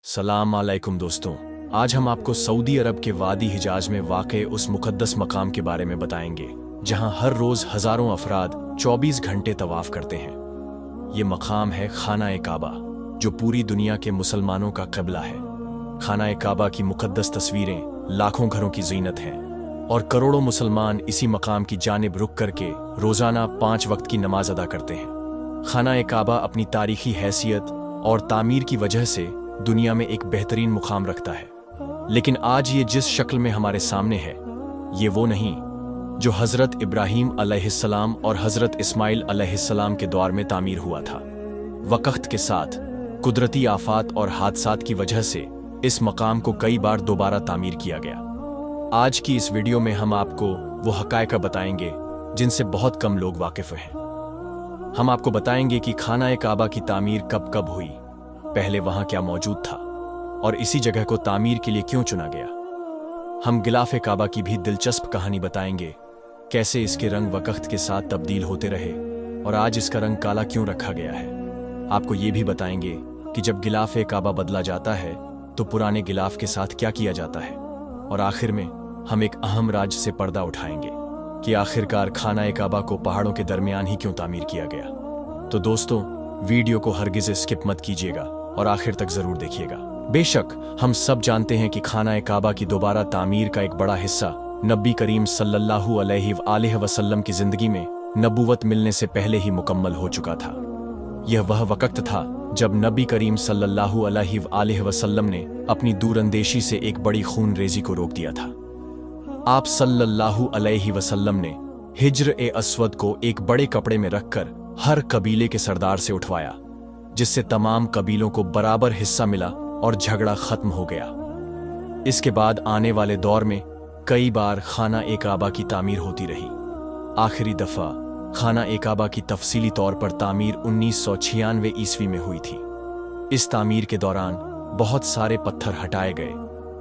सलाम अलैकुम दोस्तों। आज हम आपको सऊदी अरब के वादी हिजाज में वाक़े उस मुक़द्दस मकाम के बारे में बताएंगे जहां हर रोज़ हज़ारों अफराद 24 घंटे तवाफ़ करते हैं। ये मकाम है खाना काबा, जो पूरी दुनिया के मुसलमानों का क़िबला है। खाना काबा की मुक़द्दस तस्वीरें लाखों घरों की ज़ीनत हैं और करोड़ों मुसलमान इसी मकाम की जानिब रुख करके रोज़ाना 5 वक्त की नमाज अदा करते हैं। खाना काबा अपनी तारीख़ी हैसियत और तामीर की वजह से दुनिया में एक बेहतरीन मुकाम रखता है, लेकिन आज ये जिस शक्ल में हमारे सामने है, ये वो नहीं जो हज़रत इब्राहीम अलैहिस्सलाम और हज़रत इस्माइल अलैहिस्सलाम के दौर में तामीर हुआ था। वक़्त के साथ कुदरती आफात और हादसात की वजह से इस मकाम को कई बार दोबारा तामीर किया गया। आज की इस वीडियो में हम आपको वो हक़ाइक़ बताएंगे जिनसे बहुत कम लोग वाकिफ़ हैं। हम आपको बताएंगे कि खाना काबा की तामीर कब कब हुई, पहले वहां क्या मौजूद था और इसी जगह को तामीर के लिए क्यों चुना गया। हम गिलाफ़े काबा की भी दिलचस्प कहानी बताएंगे, कैसे इसके रंग वक़्त के साथ तब्दील होते रहे और आज इसका रंग काला क्यों रखा गया है। आपको ये भी बताएंगे कि जब गिलाफ़े काबा बदला जाता है तो पुराने गिलाफ के साथ क्या किया जाता है। और आखिर में हम एक अहम राज से पर्दा उठाएंगे कि आखिरकार खाना काबा को पहाड़ों के दरमियान ही क्यों तामीर किया गया। तो दोस्तों, वीडियो को हरगिज़ स्किप मत कीजिएगा और आखिर तक जरूर देखिएगा। बेशक हम सब जानते हैं कि खाना काबा की दोबारा तामीर का एक बड़ा हिस्सा नबी करीम सल्लल्लाहु अलैहि वसल्लम की जिंदगी में नबूवत मिलने से पहले ही मुकम्मल हो चुका था। यह वह वक़्त था जब नबी करीम सल्लल्लाहु अलैहि वसल्लम ने अपनी दूरअंदेशी से एक बड़ी खून रेजी को रोक दिया था। आप सल्लल्लाहु अलैहि वसल्लम ने हिज्र ए अस्वद को एक बड़े कपड़े में रखकर हर कबीले के सरदार से उठवाया, जिससे तमाम कबीलों को बराबर हिस्सा मिला और झगड़ा खत्म हो गया। इसके बाद आने वाले दौर में कई बार खाना काबा की तामीर होती रही। आखिरी दफा खाना काबा की तफसीली तौर पर तामीर 1996 ईस्वी में हुई थी। इस तामीर के दौरान बहुत सारे पत्थर हटाए गए,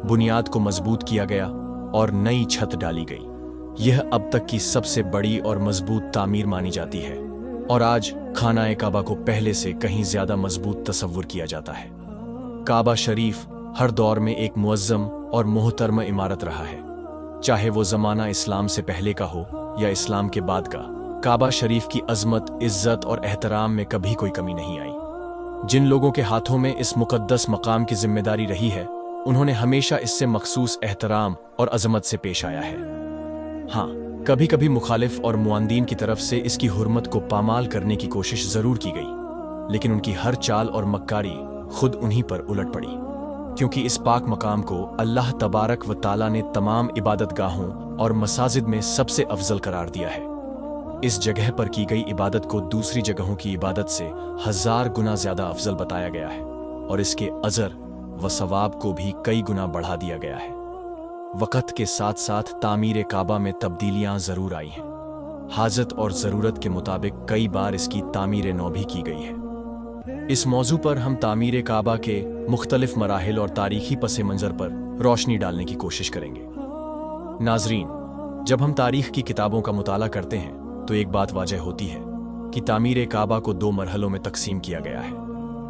बुनियाद को मजबूत किया गया और नई छत डाली गई। यह अब तक की सबसे बड़ी और मजबूत तामीर मानी जाती है और आज खाना काबा को पहले से कहीं ज्यादा मजबूत तस्वुर किया जाता है। काबा शरीफ हर दौर में एक मुअज्जम और मोहतरम इमारत रहा है, चाहे वो ज़माना इस्लाम से पहले का हो या इस्लाम के बाद का। काबा शरीफ की अजमत, इज्जत और एहतराम में कभी कोई कमी नहीं आई। जिन लोगों के हाथों में इस मुकद्दस मकाम की जिम्मेदारी रही है, उन्होंने हमेशा इससे मखसूस एहतराम और अजमत से पेश आया है। हाँ, कभी कभी मुखालिफ और मुआंदीन की तरफ से इसकी हुर्मत को पामाल करने की कोशिश जरूर की गई, लेकिन उनकी हर चाल और मक्कारी खुद उन्हीं पर उलट पड़ी, क्योंकि इस पाक मकाम को अल्लाह तबारक व ताला ने तमाम इबादतगाहों और मसाजिद में सबसे अफजल करार दिया है। इस जगह पर की गई इबादत को दूसरी जगहों की इबादत से 1000 गुना ज्यादा अफजल बताया गया है और इसके अजर व सवाब को भी कई गुना बढ़ा दिया गया है। वक़्त के साथ साथ तामीर काबा में तब्दीलियां जरूर आई हैं। हाजत और ज़रूरत के मुताबिक कई बार इसकी तामीर नौ भी की गई है। इस मौजू पर हम तामीर काबा के मुख्तलिफ मराहिल और तारीखी पस मंज़र पर रोशनी डालने की कोशिश करेंगे। नाजरीन, जब हम तारीख की किताबों का मुताला करते हैं तो एक बात वाज़ह होती है कि तामीर काबा को 2 मरहलों में तकसीम किया गया है।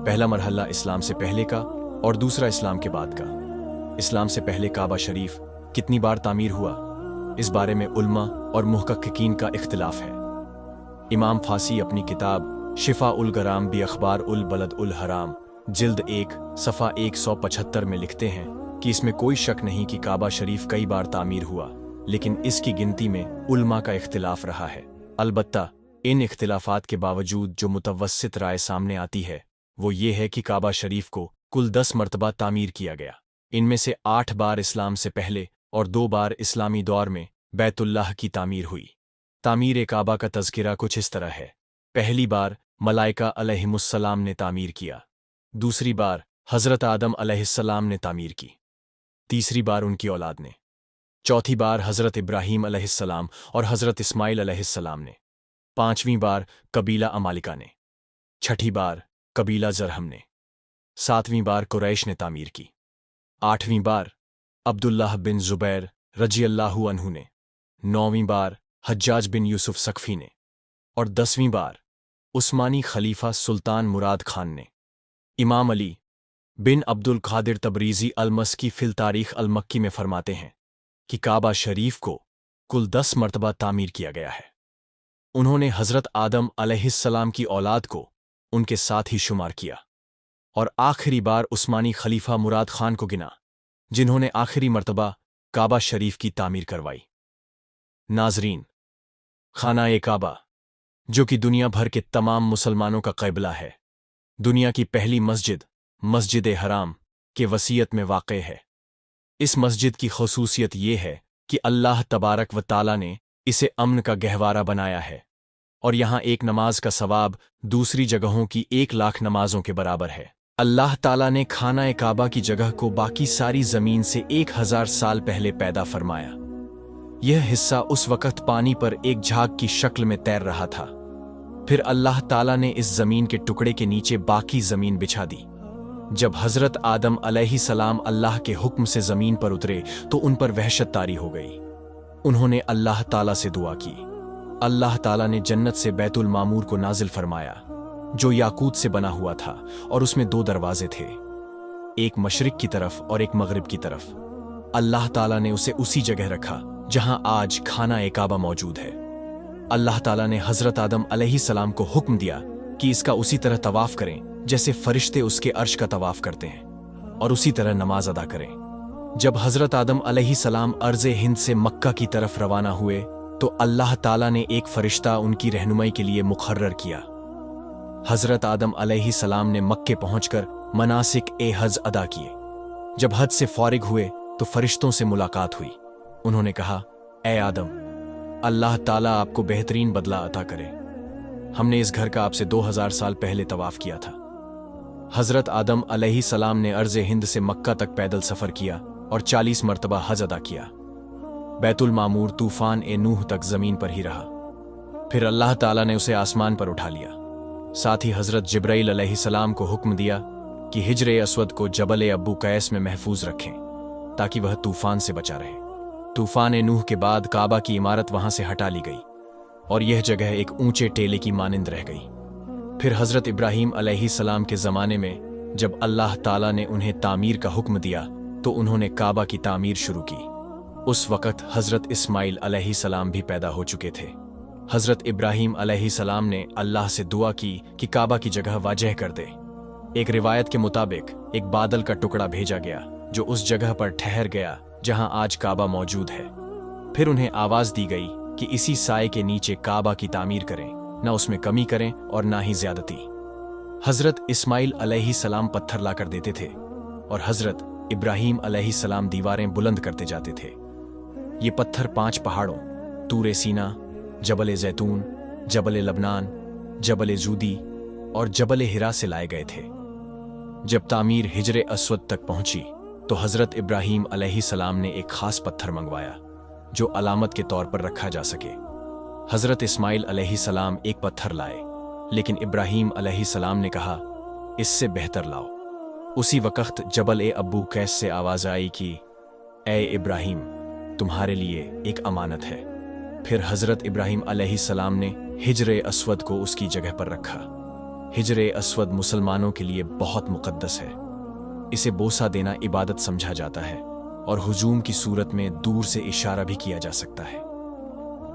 पहला मरहला इस्लाम से पहले का और दूसरा इस्लाम के बाद का। इस्लाम से पहले काबा शरीफ कितनी बार तामीर हुआ, इस बारे में उल्मा और मुहक्किकीन का इख्तिलाफ है। इमाम फासी अपनी किताब शिफा उल गराम बी अखबार उल बलद उल हराम जिल्द 1 सफ़ा 175 में लिखते हैं कि इसमें कोई शक नहीं कि काबा शरीफ कई बार तामीर हुआ, लेकिन इसकी गिनती में उल्मा का इख्तिलाफ रहा है। अलबत्ता इन इख्तिलाफात के बावजूद जो मुतवस्सित राय सामने आती है वो ये है कि काबा शरीफ को कुल 10 मरतबा तामीर किया गया। इनमें से 8 बार इस्लाम से पहले और 2 बार इस्लामी दौर में बैतुल्लाह की तामीर हुई। तामीर काबा का तज़किरा कुछ इस तरह है। पहली बार मलाइका अलैहिमुस्सलाम ने तामीर किया, दूसरी बार हज़रत आदम अलैहिस्सलाम ने तामीर की, तीसरी बार उनकी औलाद ने, चौथी बार हज़रत इब्राहीम अलैहिस्सलाम और हज़रत इस्माइल अलैहिस्सलाम ने, 5वीं बार कबीला अमालिका ने, 6ठी बार कबीला ज़रहम ने, 7वीं बार कुरैश ने तामीर की, 8वीं बार अब्दुल्लाह बिन ज़ुबैर रज़ियल्लाहु अन्हु ने, 9वीं बार हज्जाज बिन यूसुफ सकफ़ी ने और 10वीं बार उस्मानी खलीफा सुल्तान मुराद खान ने। इमाम अली बिन अब्दुल कादिर तबरीज़ी अल-मस्की फिल तारीख़ अल-मक्की में फरमाते हैं कि काबा शरीफ को कुल 10 मरतबा तामीर किया गया है। उन्होंने हज़रत आदम अलैहिस्सलाम की औलाद को उनके साथ ही शुमार किया और आखिरी बार उस्मानी खलीफा मुराद खान को गिना, जिन्होंने आखिरी मरतबा काबा शरीफ की तामीर करवाई। नाजरीन, खाना-ए काबा, जो कि दुनिया भर के तमाम मुसलमानों का क़िबला है, दुनिया की पहली मस्जिद मस्जिद हराम के वसीयत में वाक़े है। इस मस्जिद की ख़ुसूसियत ये है कि अल्लाह तबारक व ताला ने इसे अमन का गहवारा बनाया है और यहाँ एक नमाज का सवाब दूसरी जगहों की 1,00,000 नमाजों के बराबर है। अल्लाह ताला ने खाना-ए काबा की जगह को बाकी सारी ज़मीन से 1,000 साल पहले पैदा फरमाया। यह हिस्सा उस वक़्त पानी पर एक झाग की शक्ल में तैर रहा था। फिर अल्लाह ताला ने इस ज़मीन के टुकड़े के नीचे बाकी ज़मीन बिछा दी। जब हज़रत आदम अलैहिस्सलाम अल्लाह के हुक्म से ज़मीन पर उतरे तो उन पर वहशत तारी हो गई। उन्होंने अल्लाह ताला से दुआ की। अल्लाह ताला ने जन्नत से बैतुल मामूर को नाजिल फरमाया, जो याकूत से बना हुआ था और उसमें 2 दरवाजे थे, एक मशरिक की तरफ और एक मगरिब की तरफ। अल्लाह ताला ने उसे उसी जगह रखा जहां आज खाना-ए काबा मौजूद है। अल्लाह ताला ने हज़रत आदम अलैहिस्सलाम को हुक्म दिया कि इसका उसी तरह तवाफ़ करें जैसे फरिश्ते उसके अर्श का तवाफ़ करते हैं और उसी तरह नमाज अदा करें। जब हज़रत आदम अलैहिस्सलाम अर्ज़े हिंद से मक्का की तरफ रवाना हुए तो अल्लाह ताला ने एक फरिश्ता उनकी रहनुमाई के लिए मुक़र्रर किया। हज़रत आदम अलैहिस्सलाम ने मक्के पहुंचकर मनासिक-ए-हज अदा किए। जब हज से फ़ारिग हुए तो फरिश्तों से मुलाकात हुई। उन्होंने कहा, ए आदम, अल्लाह ताला आपको बेहतरीन बदला अता करे। हमने इस घर का आपसे 2000 साल पहले तवाफ़ किया था। हज़रत आदम अलैहिस्सलाम ने अर्ज़े हिंद से मक्का तक पैदल सफ़र किया और 40 मरतबा हज अदा किया। बैतुल मामूर तूफ़ान-ए-नूह तक ज़मीन पर ही रहा। फिर अल्लाह ताला ने उसे आसमान पर उठा लिया। साथ ही हज़रत जिब्राइल अलैहिस्सलाम को हुक्म दिया कि हिज्र अस्वद को जबल अब्बू कैस में महफूज रखें ताकि वह तूफ़ान से बचा रहे। तूफ़ान-ए-नूह के बाद काबा की इमारत वहाँ से हटा ली गई और यह जगह एक ऊंचे टेले की मानिंद रह गई। फिर हज़रत इब्राहीम अलैहिस्सलाम के ज़माने में जब अल्लाह ताला ने उन्हें तामीर का हुक्म दिया तो उन्होंने काबा की तामीर शुरू की। उस वक़्त हज़रत इस्माइल अलैहिस्सलाम भी पैदा हो चुके थे। हज़रत इब्राहीम अलैहिस्सलाम ने अल्लाह से दुआ की कि काबा की जगह वाजह कर दे। एक रिवायत के मुताबिक एक बादल का टुकड़ा भेजा गया जो उस जगह पर ठहर गया जहां आज काबा मौजूद है। फिर उन्हें आवाज़ दी गई कि इसी साए के नीचे काबा की तामीर करें, न उसमें कमी करें और ना ही ज्यादती। हज़रत इस्माइल अलैहिस्सलाम पत्थर ला कर देते थे और हज़रत इब्राहीम अलैहिस्सलाम दीवारें बुलंद करते जाते थे। ये पत्थर 5 पहाड़ों तूर सीना, जबल जैतून, जबल लबनान, जबल जूदी और जबल हिरा से लाए गए थे। जब तामीर हिज्र अस्वद तक पहुंची तो हज़रत इब्राहीम अलैहिस्सलाम ने एक ख़ास पत्थर मंगवाया जो अलामत के तौर पर रखा जा सके। हज़रत इस्माइल अलैहिस्सलाम एक पत्थर लाए, लेकिन इब्राहीम अलैहिस्सलाम ने कहा, इससे बेहतर लाओ। उसी वक़्त जबल अब्बू कैस से आवाज़ आई कि ए इब्राहीम, तुम्हारे लिए एक अमानत है। फिर हज़रत इब्राहीम अलैहिस्सलाम ने हिज्र अस्वद को उसकी जगह पर रखा। हिज्र अस्वद मुसलमानों के लिए बहुत मुक़द्दस है। इसे बोसा देना इबादत समझा जाता है और हुजूम की सूरत में दूर से इशारा भी किया जा सकता है।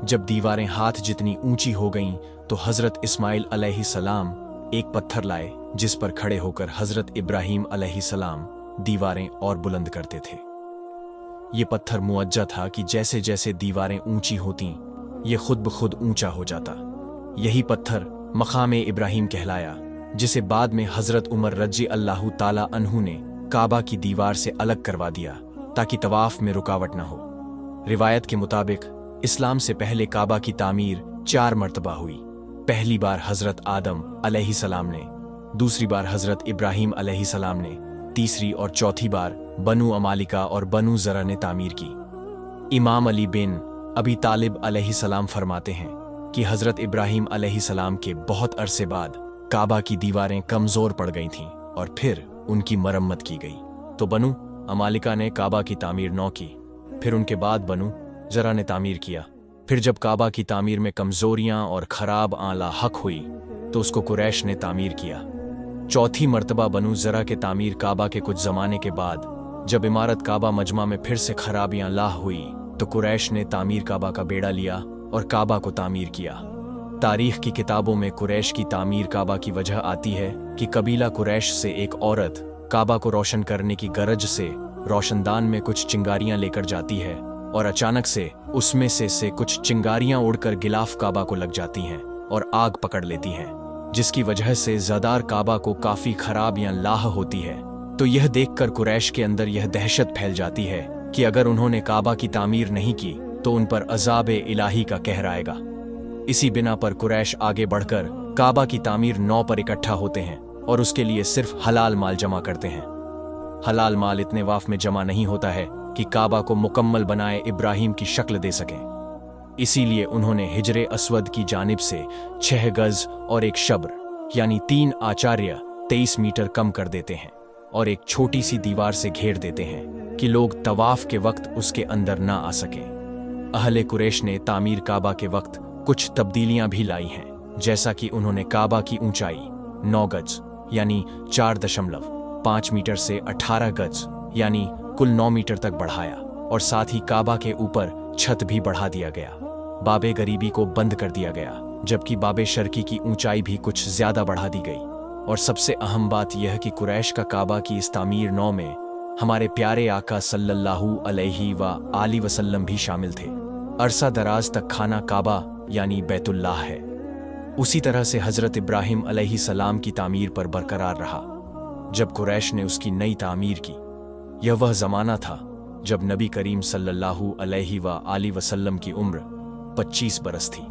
जब दीवारें हाथ जितनी ऊंची हो गईं तो हज़रत इस्माइल अलैहिस्सलाम एक पत्थर लाए जिस पर खड़े होकर हज़रत इब्राहीम अलैहिस्सलाम दीवारें और बुलंद करते थे। ये पत्थर मुअज्जा था कि जैसे जैसे दीवारें ऊंची होतीं ये खुद ब खुद ऊंचा हो जाता। यही पत्थर मकाम इब्राहीम कहलाया, जिसे बाद में हज़रत उमर रज़ी अल्लाहु ताला अन्हु ने काबा की दीवार से अलग करवा दिया ताकि तवाफ में रुकावट न हो। रिवायत के मुताबिक इस्लाम से पहले काबा की तामीर 4 मरतबा हुई। पहली बार हज़रत आदम अलैहिस्सलाम ने, दूसरी बार हज़रत इब्राहीम अलैहिस्सलाम ने, तीसरी और चौथी बार बनु अमालिका और बनु ज़रा ने तामीर की। इमाम अली बिन अबी तालिब अलैहिस्सलाम फरमाते हैं कि हज़रत इब्राहीम अलैहिस्सलाम के बहुत अरसे बाद काबा की दीवारें कमज़ोर पड़ गई थीं और फिर उनकी मरम्मत की गई। तो बनु अमालिका ने काबा की तामीर 9 की, फिर उनके बाद बनु ज़रा ने तामीर किया। फिर जब काबा की तामीर में कमज़ोरियाँ और ख़राब आला हक हुई तो उसको कुरैश ने तामीर किया। चौथी मर्तबा बनु ज़रा के तामीर काबा के कुछ ज़माने के बाद जब इमारत काबा मजमा में फिर से खराबियां लाह हुई तो कुरैश ने तामीर काबा का बेड़ा लिया और काबा को तामीर किया। तारीख की किताबों में कुरैश की तामीर काबा की वजह आती है कि कबीला कुरैश से एक औरत काबा को रोशन करने की गरज से रोशनदान में कुछ चिंगारियां लेकर जाती है और अचानक से उसमें से कुछ चिंगारियां उड़कर गिलाफ काबा को लग जाती हैं और आग पकड़ लेती हैं, जिसकी वजह से ज़दार काबा को काफी खराबियां लाह होती है। तो यह देखकर कुरैश के अंदर यह दहशत फैल जाती है कि अगर उन्होंने काबा की तामीर नहीं की तो उन पर अज़ाब इलाही का कहर आएगा। इसी बिना पर कुरैश आगे बढ़कर काबा की तामीर 9 पर इकट्ठा होते हैं और उसके लिए सिर्फ हलाल माल जमा करते हैं। हलाल माल इतने वाफ में जमा नहीं होता है कि काबा को मुकम्मल बनाए इब्राहिम की शक्ल दे सकें। इसीलिए उन्होंने हिजरे अस्वद की जानिब से 6 गज और एक शब्र यानी 3 आचार्य 23 मीटर कम कर देते हैं और एक छोटी सी दीवार से घेर देते हैं कि लोग तवाफ के वक्त उसके अंदर ना आ सकें। अहले कुरैश ने तामीर काबा के वक्त कुछ तब्दीलियां भी लाई हैं, जैसा कि उन्होंने काबा की ऊंचाई 9 गज यानी 4.5 मीटर से 18 गज यानी कुल 9 मीटर तक बढ़ाया और साथ ही काबा के ऊपर छत भी बढ़ा दिया गया। बाबे गरीबी को बंद कर दिया गया, जबकि बाबे शर्की की ऊंचाई भी कुछ ज्यादा बढ़ा दी गई। और सबसे अहम बात यह कि कुरैश का काबा की इस तामीर 9 में हमारे प्यारे आका सल्लल्लाहु अलैहि व आलि वसल्लम भी शामिल थे। अरसा दराज तक खाना काबा यानी बैतुल्लाह है। उसी तरह से हजरत इब्राहिम अलैहि सलाम की तामीर पर बरकरार रहा जब कुरैश ने उसकी नई तामीर की। यह वह जमाना था जब नबी करीम सल्लल्लाहु अलैहि व आलि वसल्लम की उम्र 25 बरस थी।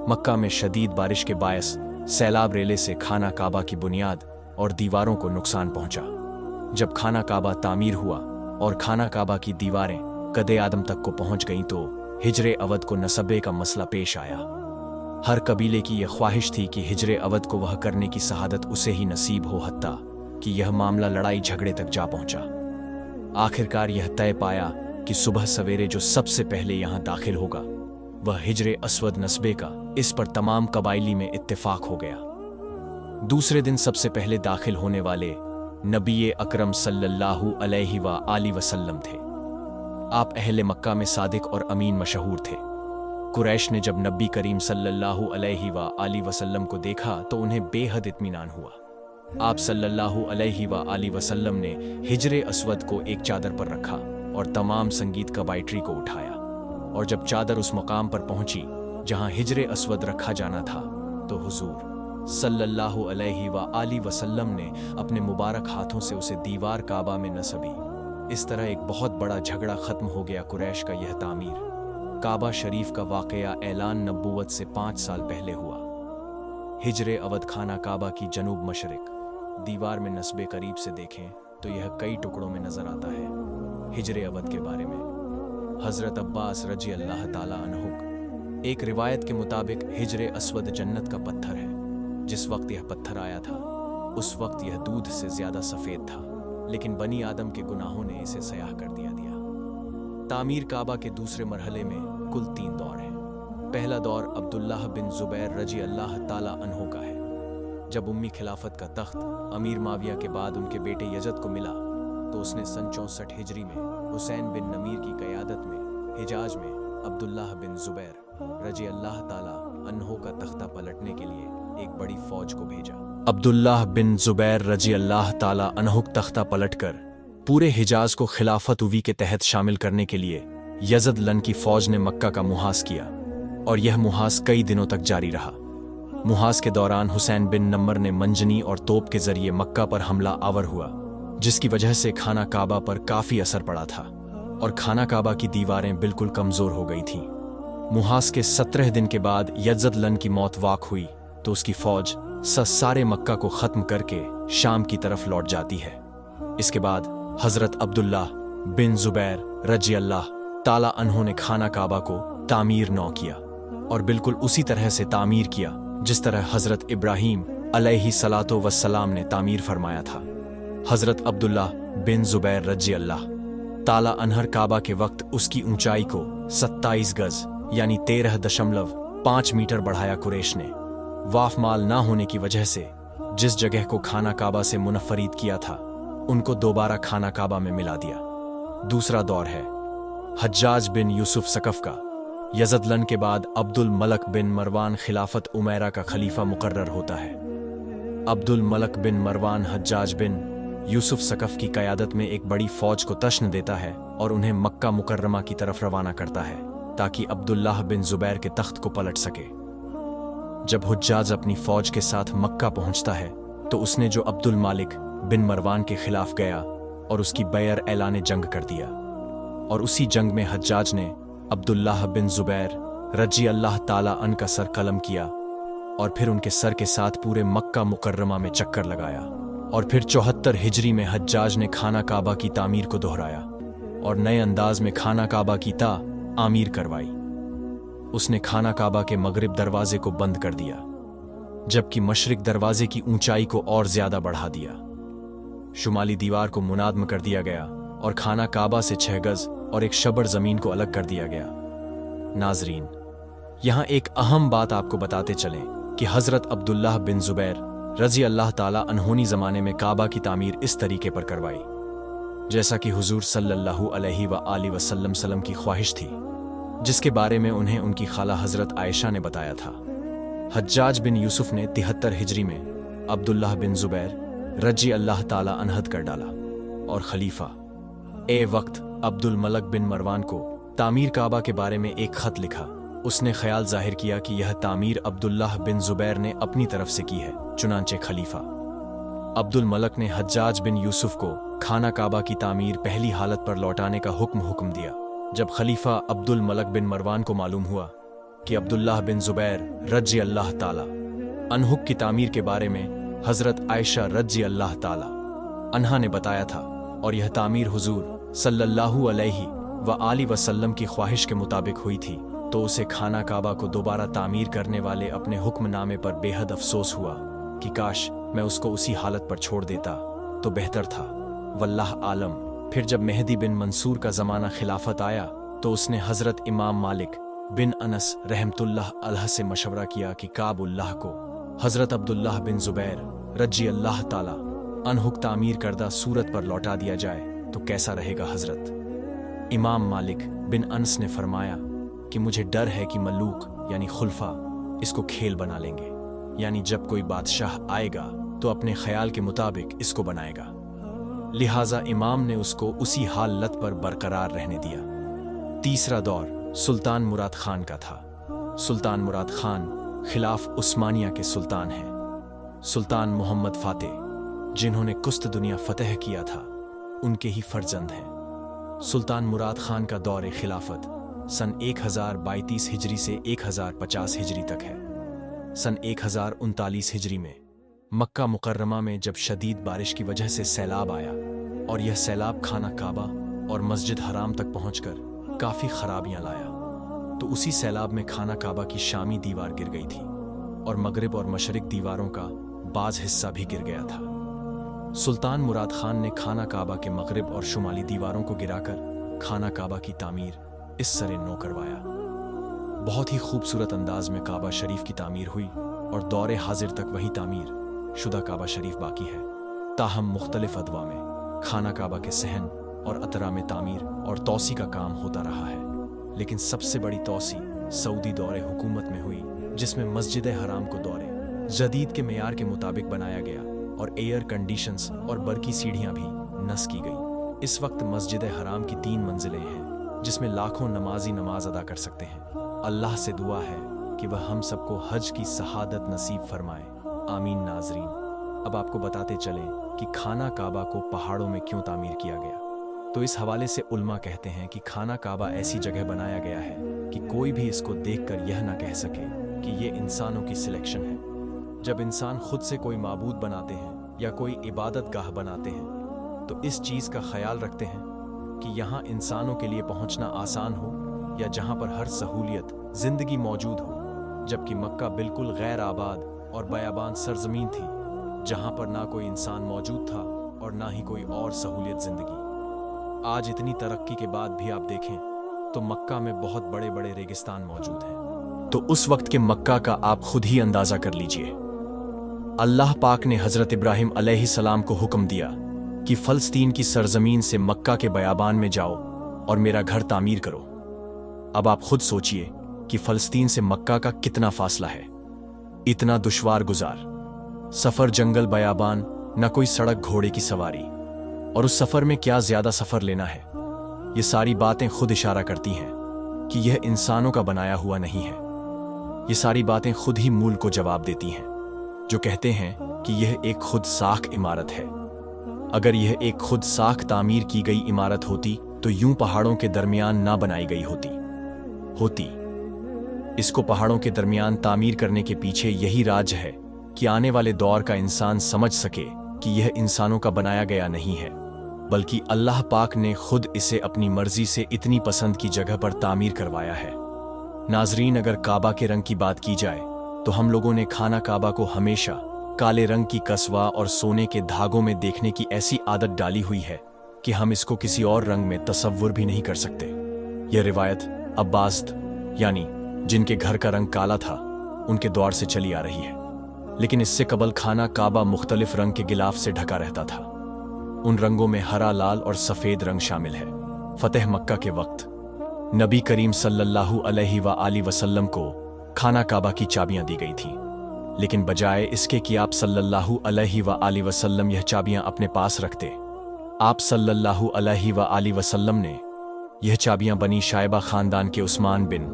मक्का में शदीद बारिश के बायस सैलाब रेले से खाना काबा की बुनियाद और दीवारों को नुकसान पहुंचा। जब खाना काबा तामीर हुआ और खाना काबा की दीवारें कदे आदम तक को पहुंच गईं तो हिजरे अवद को नसबे का मसला पेश आया। हर कबीले की यह ख्वाहिश थी कि हिजरे अवद को वह करने की शहादत उसे ही नसीब हो, हत्ता कि यह मामला लड़ाई झगड़े तक जा पहुंचा। आखिरकार यह तय पाया कि सुबह सवेरे जो सबसे पहले यहां दाखिल होगा वह हिजरे अस्वद नस्बे का। इस पर तमाम कबाइली में इत्तेफाक हो गया। दूसरे दिन सबसे पहले दाखिल होने वाले नबी अकरम सल्लल्लाहु अलैहि व आलि वसल्लम थे। आप अहले मक्का में सादिक और अमीन मशहूर थे। कुरैश ने जब नबी करीम सल्लल्लाहु अलैहि व आलि वसल्लम को देखा तो उन्हें बेहद इत्मीनान हुआ। आप सल्लल्लाहु अलैहि व आलि वसल्लम ने हिजरे अस्वद को एक चादर पर रखा और तमाम संगीत कबाइटरी को उठाया, और जब चादर उस मकाम पर पहुंची जहां हिजरे अस्वद रखा जाना था तो हुजूर सल्लल्लाहु अलैहि व आलि वसल्लम ने अपने मुबारक हाथों से उसे दीवार काबा में नसबी। इस तरह एक बहुत बड़ा झगड़ा खत्म हो गया। कुरैश का यह तामीर काबा शरीफ का वाकया ऐलान नबूवत से 5 साल पहले हुआ। हिजरे अवद खाना काबा की जनूब मशरिक दीवार में नस्बे करीब से देखें तो यह कई टुकड़ों में नजर आता है। हिजरे अवद के बारे में हजरत अब्बास रजी अल्लाह ताला अन्हु एक रिवायत के मुताबिक हिजरे अस्वद जन्नत का पत्थर है। जिस वक्त यह पत्थर आया था उस वक्त यह दूध से ज्यादा सफेद था, लेकिन बनी आदम के गुनाहों ने इसे सयाह कर दिया। तामीर काबा के दूसरे मरहले में कुल 3 दौर हैं। पहला दौर अब्दुल्लाह बिन जुबैर रजी अल्लाह ताला अन्हु का है। जब उम्मी खिलाफत का तख्त अमीर माविया के बाद उनके बेटे यजद को मिला तो उसने सन 64 हिजरी में हुसैन बिन नमीर की क़यादत में हिजाज में अब्दुल्लाह बिन जुबैर रजी अल्लाह ताला अन्हु का तख्ता पलटने के लिए एक बड़ी फौज को भेजा। अब्दुल्लाह बिन जुबैर रजी अल्लाह ताला अन्हु तख्ता पलटकर पूरे हिजाज को खिलाफत उवी के तहत शामिल करने के लिए यजद लन की फौज ने मक्का का मुहास किया और यह मुहास कई दिनों तक जारी रहा। मुहास के दौरान हुसैन बिन नम्र ने मंजनी और तोप के जरिए मक्का पर हमला आवर हुआ, जिसकी वजह से खाना काबा पर काफी असर पड़ा था और खाना काबा की दीवारें बिल्कुल कमजोर हो गई थीं। मुहास के 17 दिन के बाद यजद लन की मौत वाक़ हुई तो उसकी फौज सारे मक्का को खत्म करके शाम की तरफ लौट जाती है। इसके बाद हजरत अब्दुल्लाह बिन जुबैर रजी अल्लाह ताला अन्हु ने खाना काबा को तामीर 9 किया और बिल्कुल उसी तरह से तामीर किया जिस तरह हजरत इब्राहिम अलैहि सलातो वस्सलाम ने तामीर फरमाया था। हजरत अब्दुल्लाह बिन जुबैर रजी अल्लाह ताला अन्हर काबा के वक्त उसकी ऊंचाई को 27 गज यानी 13.5 मीटर बढ़ाया। कुरैश ने वाफ माल ना होने की वजह से जिस जगह को खाना काबा से मुनफरीद किया था उनको दोबारा खाना काबा में मिला दिया। दूसरा दौर है हज्जाज बिन यूसुफ सकफ का। यज़दलन के बाद अब्दुल मलक बिन मरवान खिलाफत उमैरा का खलीफा मुकर्रर होता है। अब्दुल मलक बिन मरवान हज्जाज बिन यूसुफ सकफ की क़यादत में एक बड़ी फौज को तश्न देता है और उन्हें मक्का मुकर्रमा की तरफ रवाना करता है ताकि अब्दुल्लाह बिन जुबैर के तख्त को पलट सके। जब हुज्जाज अपनी फौज के साथ मक्का पहुंचता है तो उसने जो अब्दुल मालिक बिन मरवान के खिलाफ गया और उसकी बैर ऐलान जंग कर दिया, और उसी जंग में हज्जाज ने अब्दुल्लाह बिन जुबैर रजी अल्लाह ताला अन का सर कलम किया और फिर उनके सर के साथ पूरे मक्का मुकर्रमा में चक्कर लगाया। और फिर 74 हिजरी में हज्जाज ने खाना काबा की तामीर को दोहराया और नए अंदाज में खाना काबा की आमीर करवाई। उसने खाना काबा के मगरिब दरवाजे को बंद कर दिया जबकि मशरिक दरवाजे की ऊंचाई को और ज्यादा बढ़ा दिया। शुमाली दीवार को मुनादम कर दिया गया और खाना काबा से 6 गज और एक शबर जमीन को अलग कर दिया गया। नाजरीन, यहां एक अहम बात आपको बताते चलें कि हजरत अब्दुल्लाह बिन जुबैर रजी अल्लाह ताला अनहोनी जमाने में काबा की तामीर इस तरीके पर करवाई जैसा कि हुजूर सल्लल्लाहु अलैहि वसल्लम की ख्वाहिश थी, जिसके बारे में उन्हें उनकी खाला हजरत आयशा ने बताया था। हज्जाज बिन यूसुफ ने 73 हिजरी में अब्दुल्लाह बिन जुबैर रजी अल्लाह ताला अनहद कर डाला और खलीफा वक्त अब्दुल मलक बिन मरवान को तामीर काबा के बारे में एक खत लिखा। उसने ख्याल जाहिर किया कि यह तामीर अब्दुल्लाह बिन जुबैर ने अपनी तरफ से की है। चुनांचे खलीफा अब्दुल मलक ने हज्जाज बिन यूसुफ को खाना काबा की तामीर पहली हालत पर लौटाने का हुक्म दिया। जब खलीफा अब्दुल मलक बिन मरवान को मालूम हुआ कि अब्दुल्लाह बिन जुबैर रजी अल्लाह ताला अनहुक की तामीर के बारे में हजरत आयशा रजी अल्लाह ताला अन्हा ने बताया था और यह तामीर हुजूर सल्लल्लाहु अलैहि वसल्लम की ख्वाहिश के मुताबिक हुई थी, तो उसे खाना काबा को दोबारा तामीर करने वाले अपने हुक्मनामे पर बेहद अफसोस हुआ कि काश मैं उसको उसी हालत पर छोड़ देता तो बेहतर था। वल्लाह आलम। फिर जब मेहदी बिन मंसूर का ज़माना खिलाफत आया तो उसने हज़रत इमाम मालिक बिन अनस रहमतुल्लाह अलैह से मशवरा किया कि काबुल्लाह को हज़रत अब्दुल्लाह बिन जुबैर रजी अल्लाह ताला अनहुक तामीर करदा सूरत पर लौटा दिया जाए तो कैसा रहेगा। हज़रत इमाम मालिक बिन अनस ने फरमाया कि मुझे डर है कि मल्लूक यानी खुलफा इसको खेल बना लेंगे, यानी जब कोई बादशाह आएगा तो अपने ख्याल के मुताबिक इसको बनाएगा। लिहाजा इमाम ने उसको उसी हालत पर बरकरार रहने दिया। तीसरा दौर सुल्तान मुराद खान का था। सुल्तान मुराद खान खिलाफ उस्मानिया के सुल्तान हैं। सुल्तान मोहम्मद फातेह जिन्होंने कुस्त दुनिया फतह किया था उनके ही फर्जंद हैं। सुल्तान मुराद खान का दौर खिलाफत सन 1032 हिजरी से 1050 हिजरी तक है। सन 1039 हिजरी में मक्का मुकर्रमा में जब शदीद बारिश की वजह से सैलाब आया और यह सैलाब खाना काबा और मस्जिद हराम तक पहुंचकर काफ़ी खराबियां लाया, तो उसी सैलाब में खाना काबा की शामी दीवार गिर गई थी और मगरिब और मशरिक दीवारों का बाज हिस्सा भी गिर गया था। सुल्तान मुराद खान ने खाना काबा के मगरिब और शुमाली दीवारों को गिराकर खाना काबा की तामीर इस सरे नो करवाया। बहुत ही खूबसूरत अंदाज में काबा शरीफ की तामीर हुई और दौरे हाजिर तक वही तामीर शुदा काबा शरीफ बाकी है। ताहम मुख्तलिफ अदवा में खाना काबा के सहन और अतरा में तामीर और तौसी का काम होता रहा है, लेकिन सबसे बड़ी तौसी सऊदी दौरे हुकूमत में हुई, जिसमें मस्जिद हराम को दौरे जदीद के मेयार के मुताबिक बनाया गया और एयर कंडीशंस और बरकी सीढ़ियां भी नस्ब की गई। इस वक्त मस्जिद हराम की 3 मंजिलें हैं जिसमें लाखों नमाजी नमाज अदा कर सकते हैं। अल्लाह से दुआ है कि वह हम सबको हज की शहादत नसीब फरमाए, आमीन। नाजरीन, अब आपको बताते चलें कि खाना काबा को पहाड़ों में क्यों तामीर किया गया। तो इस हवाले से उल्मा कहते हैं कि खाना काबा ऐसी जगह बनाया गया है कि कोई भी इसको देखकर यह ना कह सके कि ये इंसानों की सिलेक्शन है। जब इंसान खुद से कोई माबूद बनाते हैं या कोई इबादत गाह बनाते हैं तो इस चीज़ का ख्याल रखते हैं कि यहाँ इंसानों के लिए पहुँचना आसान हो या जहाँ पर हर सहूलियत जिंदगी मौजूद हो, जबकि मक्का बिल्कुल गैर आबाद और बयाबान सरजमीन थी जहाँ पर ना कोई इंसान मौजूद था और ना ही कोई और सहूलियत जिंदगी। आज इतनी तरक्की के बाद भी आप देखें तो मक्का में बहुत बड़े बड़े रेगिस्तान मौजूद हैं। तो उस वक्त के मक्का का आप खुद ही अंदाजा कर लीजिए। अल्लाह पाक ने हज़रत इब्राहिम अलैहिस्सलाम को हुक्म दिया कि फ़लस्तीन की सरजमीन से मक्का के बयाबान में जाओ और मेरा घर तामीर करो। अब आप खुद सोचिए कि फ़लस्तीन से मक्का का कितना फासला है। इतना दुश्वार गुजार सफ़र, जंगल बयाबान, न कोई सड़क, घोड़े की सवारी, और उस सफ़र में क्या ज़्यादा सफ़र लेना है। ये सारी बातें खुद इशारा करती हैं कि यह इंसानों का बनाया हुआ नहीं है। ये सारी बातें खुद ही मूल को जवाब देती हैं, जो कहते हैं कि यह एक खुद साख इमारत है। अगर यह एक खुद साख तामीर की गई इमारत होती तो यूं पहाड़ों के दरमियान ना बनाई गई होती। इसको पहाड़ों के दरमियान तामीर करने के पीछे यही राज है कि आने वाले दौर का इंसान समझ सके कि यह इंसानों का बनाया गया नहीं है, बल्कि अल्लाह पाक ने खुद इसे अपनी मर्जी से इतनी पसंद की जगह पर तामीर करवाया है। नाजरीन, अगर काबा के रंग की बात की जाए तो हम लोगों ने खाना काबा को हमेशा काले रंग की कसवा और सोने के धागों में देखने की ऐसी आदत डाली हुई है कि हम इसको किसी और रंग में तसव्वुर भी नहीं कर सकते। यह रिवायत अब्बास्द यानी जिनके घर का रंग काला था उनके दौर से चली आ रही है, लेकिन इससे कबल खाना काबा मुख्तलिफ रंग के गिलाफ से ढका रहता था। उन रंगों में हरा, लाल और सफ़ेद रंग शामिल है। फतेह मक्का के वक्त नबी करीम सल्लल्लाहु अलैहि वसल्लम को खाना काबा की चाबियां दी गई थीं, लेकिन बजाय इसके कि आप सल्लल्लाहु अलैहि वसल्लम यह चाबियां अपने पास रखते, आप सल्लल्लाहु अलैहि वसल्लम ने यह चाबियां बनी शायबा खानदान के उस्मान बिन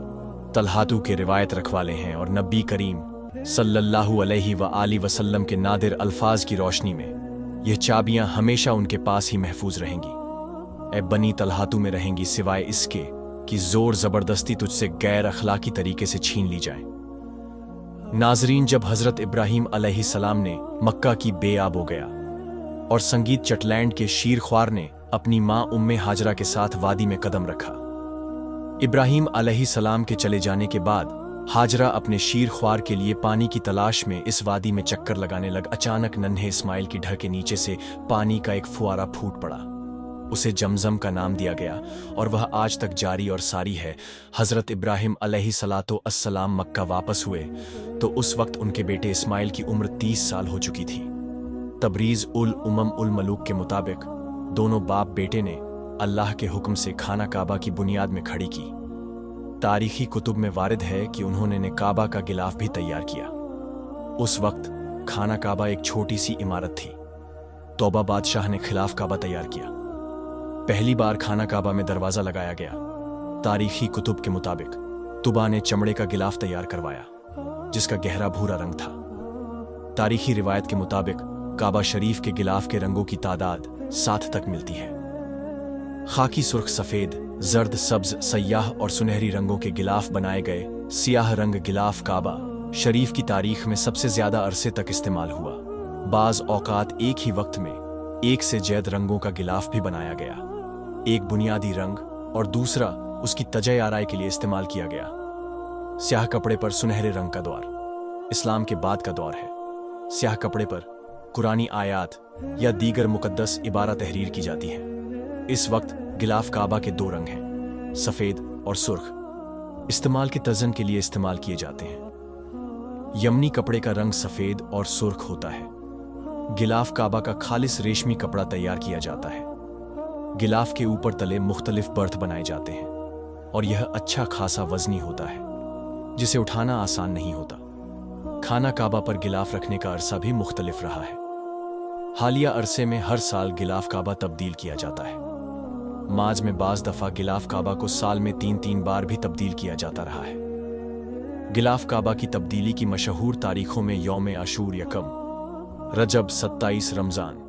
तलहातू के रिवायत रखवाले हैं, और नबी करीम सल्लल्लाहु अलैहि वसल्लम के नादिर अल्फाज की रोशनी में यह चाबियां हमेशा उनके पास ही महफूज रहेंगी। ए बनी तलहातू में रहेंगी, सिवाय इसके कि जोर जबरदस्ती तुझसे गैर अखलाकी तरीके से छीन ली जाए। नाजरीन, जब हजरत इब्राहिम अलैहिस्सलाम ने मक्का की बेआब हो गया और संगीत चटलैंड के शीर ख्वार ने अपनी मां उम्मे हाजरा के साथ वादी में कदम रखा। इब्राहिम अलैहिस्सलाम के चले जाने के बाद हाजरा अपने शीर ख्वार के लिए पानी की तलाश में इस वादी में चक्कर लगाने लग अचानक नन्हे इस्माइल की ढर के नीचे से पानी का एक फुआरा फूट पड़ा। उसे जमजम का नाम दिया गया और वह आज तक जारी और सारी है। हजरत इब्राहिम अलैहिस्सलातो अस्सलाम मक्का वापस हुए तो उस वक्त उनके बेटे इस्माइल की उम्र 30 साल हो चुकी थी। तबरीज उल उमम उल मलूक के मुताबिक दोनों बाप बेटे ने अल्लाह के हुक्म से खाना काबा की बुनियाद में खड़ी की। तारीखी कुतुब में वारिद है कि उन्होंने ने काबा का गिलाफ भी तैयार किया। उस वक्त खाना काबा एक छोटी सी इमारत थी। तौबा बादशाह ने खिलाफ काबा तैयार किया। पहली बार खाना काबा में दरवाजा लगाया गया। तारीखी कुतुब के मुताबिक तुबा ने चमड़े का गिलाफ तैयार करवाया जिसका गहरा भूरा रंग था। तारीखी रिवायत के मुताबिक काबा शरीफ के गिलाफ के रंगों की तादाद 7 तक मिलती है। खाकी, सुर्ख, सफेद, जर्द, सब्ज, सयाह और सुनहरी रंगों के गिलाफ बनाए गए सियाह रंग गिलाफ काबा शरीफ की तारीख में सबसे ज्यादा अरसे तक इस्तेमाल हुआ। बाज औकात एक ही वक्त में एक से ज्यादा रंगों का गिलाफ भी बनाया गया। एक बुनियादी रंग और दूसरा उसकी तजय आराई के लिए इस्तेमाल किया गया। स्याह कपड़े पर सुनहरे रंग का दौर इस्लाम के बाद का दौर है। स्याह कपड़े पर कुरानी आयात या दीगर मुकद्दस इबारत तहरीर की जाती है। इस वक्त गिलाफ काबा के 2 रंग हैं, सफेद और सुर्ख, इस्तेमाल के तजन के लिए इस्तेमाल किए जाते हैं। यमनी कपड़े का रंग सफेद और सुर्ख होता है। गिलाफ काबा का खालिस रेशमी कपड़ा तैयार किया जाता है। गिलाफ के ऊपर तले मुख्तलिफ बर्थ बनाए जाते हैं और यह अच्छा खासा वजनी होता है जिसे उठाना आसान नहीं होता। खाना काबा पर गिलाफ रखने का अरसा भी मुख्तलिफ रहा है। हालिया अरसे में हर साल गिलाफ काबा तब्दील किया जाता है। माज में बाज दफा गिलाफ काबा को साल में 3-3 बार भी तब्दील किया जाता रहा है। गिलाफ काबा की तब्दीली की मशहूर तारीखों में यौम आशूर यकम रजब, 27 रमज़ान,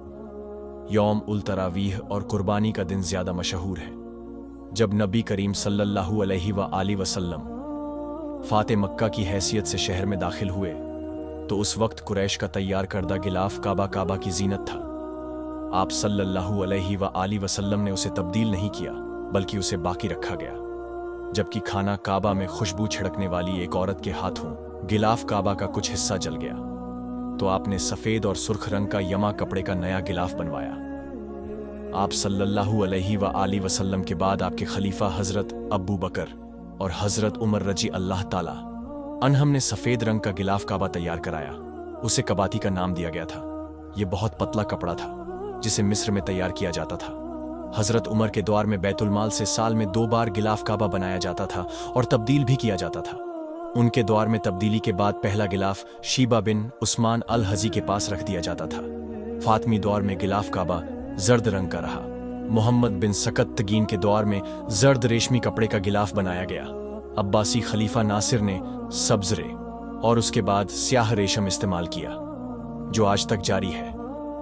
यौम उल तरावीह और कुर्बानी का दिन ज़्यादा मशहूर है। जब नबी करीम सल्लल्लाहु अलैहि वसल्लम फाते मक्का की हैसियत से शहर में दाखिल हुए तो उस वक्त कुरैश का तैयार करदा गिलाफ काबा की जीनत था। आप सल्लल्लाहु अलैहि वसल्लम ने उसे तब्दील नहीं किया बल्कि उसे बाकी रखा गया। जबकि खाना काबा में खुशबू छिड़कने वाली एक औरत के हाथों गिलाफ काबा का कुछ हिस्सा जल गया तो आपने सफेद और सुर्ख रंग का यमा कपड़े का नया गिलाफ बनवाया। आप सल्लल्लाहु अलैहि वसल्लम के बाद आपके खलीफा हजरत अबू बकर और हजरत उमर रजी अल्लाह ताला अनहम ने सफेद रंग का गिलाफ काबा तैयार कराया। उसे कबाती का नाम दिया गया था। यह बहुत पतला कपड़ा था जिसे मिस्र में तैयार किया जाता था। हजरत उमर के दौर में बैतुल माल से साल में 2 बार गिलाफ काबा बनाया जाता था और तब्दील भी किया जाता था। उनके दौर में तब्दीली के बाद पहला गिलाफ शीबा बिन उस्मान अल हजी के पास रख दिया जाता था। फातमी दौर में गिलाफ काबा जर्द रंग का रहा। मोहम्मद बिन सकत्तगीन के दौर में जर्द रेशमी कपड़े का गिलाफ बनाया गया। अब्बासी खलीफा नासिर ने सब्जरे और उसके बाद स्याह रेशम इस्तेमाल किया, जो आज तक जारी है।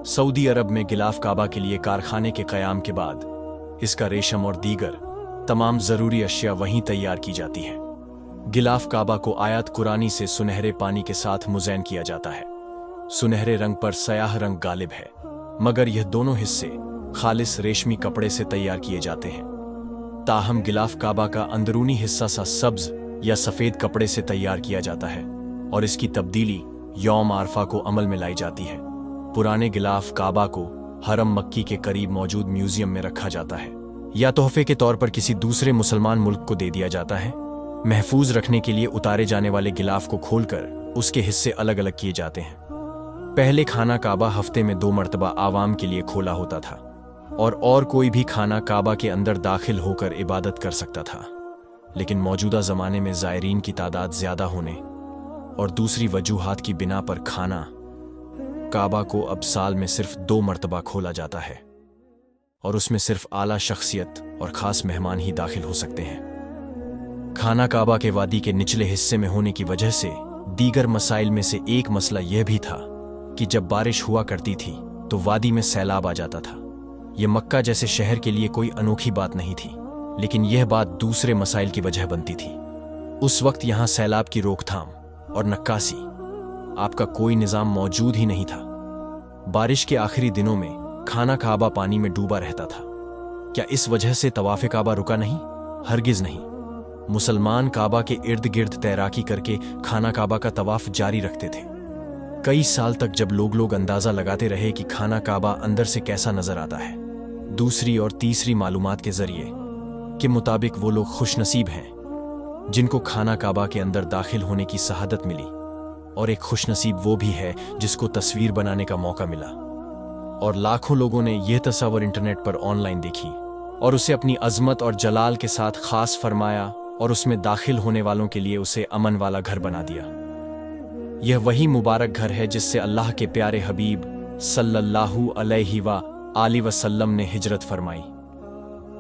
सऊदी अरब में गिलाफ काबा के लिए कारखाने के क़याम के बाद इसका रेशम और दीगर तमाम ज़रूरी अशिया वहीं तैयार की जाती हैं। गिलाफ काबा को आयत कुरानी से सुनहरे पानी के साथ मुज़ैन किया जाता है। सुनहरे रंग पर स्याह रंग गालिब है, मगर यह दोनों हिस्से खालिस रेशमी कपड़े से तैयार किए जाते हैं। ताहम गिलाफ काबा का अंदरूनी हिस्सा सा सब्ज या सफ़ेद कपड़े से तैयार किया जाता है और इसकी तब्दीली यौम आरफा को अमल में लाई जाती है। पुराने गिलाफ काबा को हरम मक्की के करीब मौजूद म्यूजियम में रखा जाता है या तोहफे के तौर पर किसी दूसरे मुसलमान मुल्क को दे दिया जाता है। महफूज रखने के लिए उतारे जाने वाले गिलाफ को खोलकर उसके हिस्से अलग अलग किए जाते हैं। पहले खाना काबा हफ्ते में 2 मरतबा आवाम के लिए खोला होता था और कोई भी खाना काबा के अंदर दाखिल होकर इबादत कर सकता था। लेकिन मौजूदा ज़माने में ज़ायरीन की तादाद ज़्यादा होने और दूसरी वजूहात की बिना पर खाना काबा को अब साल में सिर्फ 2 मरतबा खोला जाता है और उसमें सिर्फ आला शख्सियत और ख़ास मेहमान ही दाखिल हो सकते हैं। खाना काबा के वादी के निचले हिस्से में होने की वजह से दीगर मसाइल में से एक मसला यह भी था कि जब बारिश हुआ करती थी तो वादी में सैलाब आ जाता था। यह मक्का जैसे शहर के लिए कोई अनोखी बात नहीं थी, लेकिन यह बात दूसरे मसाइल की वजह बनती थी। उस वक्त यहाँ सैलाब की रोकथाम और नक्कासी आपका कोई निज़ाम मौजूद ही नहीं था। बारिश के आखिरी दिनों में खाना काबा पानी में डूबा रहता था। क्या इस वजह से तवाफ़े काबा रुका नहीं? हरगिज़ नहीं। मुसलमान काबा के इर्द गिर्द तैराकी करके खाना काबा का तवाफ जारी रखते थे। कई साल तक जब लोग अंदाज़ा लगाते रहे कि खाना काबा अंदर से कैसा नज़र आता है। दूसरी और तीसरी मालूमात के ज़रिए के मुताबिक वो लोग खुशनसीब हैं जिनको खाना काबा के अंदर दाखिल होने की शहादत मिली, और एक खुशनसीब वो भी है जिसको तस्वीर बनाने का मौका मिला। और लाखों लोगों ने यह तस्वीर इंटरनेट पर ऑनलाइन देखी और उसे अपनी अजमत और जलाल के साथ खास फरमाया और उसमें दाखिल होने वालों के लिए उसे अमन वाला घर बना दिया। यह वही मुबारक घर है जिससे अल्लाह के प्यारे हबीब सल्लल्लाहु अलैहि व आलि वसल्लम ने हिजरत फरमाई।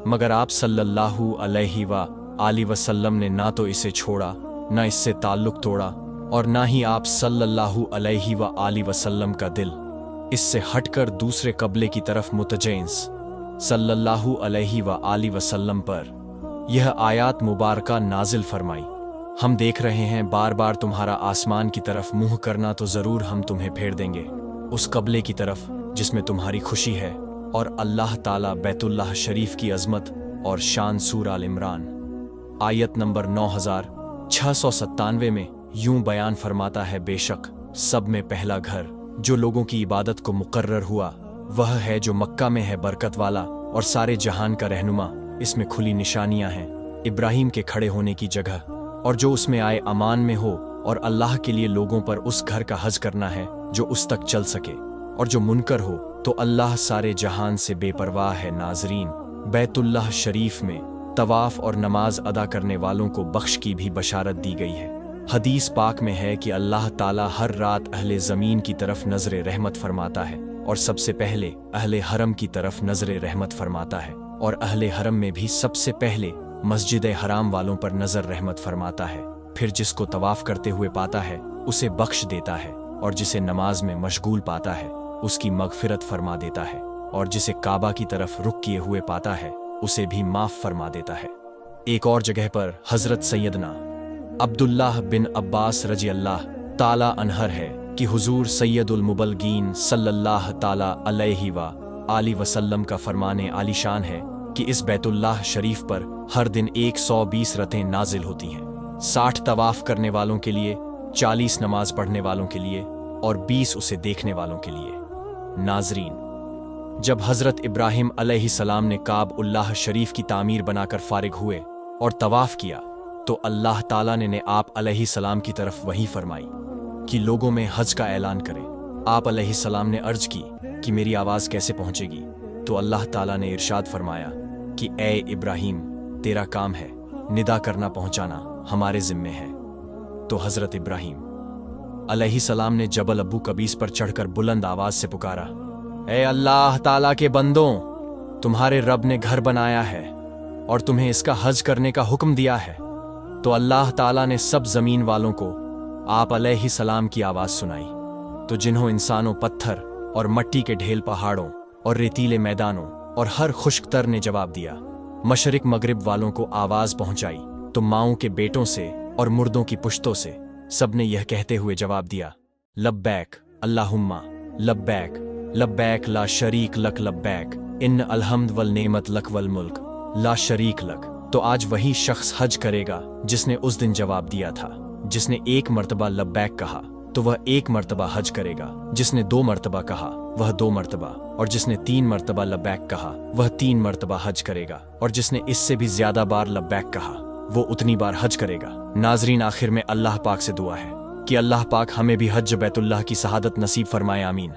मगर आप सल्लल्लाहु अलैहि व आलि वसल्लम ने ना तो इसे छोड़ा, ना इससे ताल्लुक तोड़ा, और ना ही आप सल्लल्लाहु अलैहि व आलि वसल्लम का दिल इससे हटकर दूसरे कबले की तरफ मुतजैंस सल्लल्लाहु अलैहि व आलि वसल्लम पर यह आयात मुबारका नाजिल फरमाई। हम देख रहे हैं बार बार तुम्हारा आसमान की तरफ मुंह करना, तो ज़रूर हम तुम्हें फेर देंगे उस कबले की तरफ जिसमें तुम्हारी खुशी है। और अल्लाह ताला बैतुल्लाह शरीफ की अजमत और शान सूरह अल इमरान आयत नंबर 9697 में यूं बयान फरमाता है, बेशक सब में पहला घर जो लोगों की इबादत को मुकर्रर हुआ वह है जो मक्का में है, बरकत वाला और सारे जहान का रहनुमा। इसमें खुली निशानियां हैं इब्राहिम के खड़े होने की जगह, और जो उसमें आए अमान में हो, और अल्लाह के लिए लोगों पर उस घर का हज करना है जो उस तक चल सके, और जो मुनकर हो तो अल्लाह सारे जहान से बेपरवाह है। नाजरीन, बैतुल्लाह शरीफ में तवाफ और नमाज अदा करने वालों को बख्श की भी बशारत दी गई है। हदीस पाक में है कि अल्लाह ताला हर रात अहले ज़मीन की तरफ नजर रहमत फरमाता है और सबसे पहले अहले हरम की तरफ नजर रहमत फरमाता है, और अहले हरम में भी सबसे पहले मस्जिद हराम वालों पर नजर रहमत फरमाता है। फिर जिसको तवाफ करते हुए पाता है उसे बख्श देता है, और जिसे नमाज में मशगूल पाता है उसकी मगफिरत फरमा देता है, और जिसे काबा की तरफ रुख किए हुए पाता है उसे भी माफ फरमा देता है। एक और जगह पर हजरत सैयदना अब्दुल्लाह बिन अब्बास रजी अल्लाह ताला अनहर है कि हुजूर सैयदुल मुबलगीन सल्लल्लाहु ताला अलैहि व आलि वसल्लम का फरमाने आलीशान है कि इस बैतुल्लाह शरीफ पर हर दिन 120 रतें नाजिल होती हैं, 60 तवाफ करने वालों के लिए, 40 नमाज पढ़ने वालों के लिए और 20 उसे देखने वालों के लिए। नाजरीन, जब हजरत इब्राहिम अलैहिस्सलाम ने काबउल्लाह शरीफ की तामीर बनाकर फारिग हुए और तवाफ किया तो अल्लाह ताला ने आप अलैहिस्सलाम की तरफ वही फरमाई कि लोगों में हज का ऐलान करें। आप अलैहिस्सलाम ने अर्ज की कि मेरी आवाज़ कैसे पहुंचेगी, तो अल्लाह ताला ने इरशाद फरमाया कि ए इब्राहिम, तेरा काम है निदा करना, पहुंचाना हमारे जिम्मे है। तो हज़रत इब्राहिम अलैहिस्सलाम ने जबल अबू कबीस पर चढ़कर बुलंद आवाज से पुकारा, ए अल्लाह ताला के बंदों, तुम्हारे रब ने घर बनाया है और तुम्हें इसका हज करने का हुक्म दिया है। तो अल्लाह ताला ने सब जमीन वालों को आप अलैहिस्सलाम की आवाज सुनाई। तो जिन्हों इंसानों, पत्थर और मट्टी के ढेल, पहाड़ों और रेतीले मैदानों और हर खुश्क तर ने जवाब दिया। मशरिक मगरिब वालों को आवाज पहुंचाई तो माओं के बेटों से और मुर्दों की पुश्तों से सबने यह कहते हुए जवाब दिया, लब्बैक अल्लाहुम्मा लब्बैक, लब्बैक ला शरीक लक लब्बैक, इन अलहम्द वल नेमत लक वल मुल्क ला शरीक लक। तो आज वही शख्स हज करेगा जिसने उस दिन जवाब दिया था। जिसने एक मर्तबा लब्बैक कहा तो वह एक मर्तबा हज करेगा, जिसने 2 मर्तबा कहा वह 2 मर्तबा, और जिसने 3 मर्तबा लब्बैक कहा वह 3 मर्तबा हज करेगा, और जिसने इससे भी ज्यादा बार लब्बैक कहा वो उतनी बार हज करेगा। नाजरीन, आखिर में अल्लाह पाक से दुआ है कि अल्लाह पाक हमें भी हज बैतुल्लाह की शहादत नसीब फरमाए, आमीन।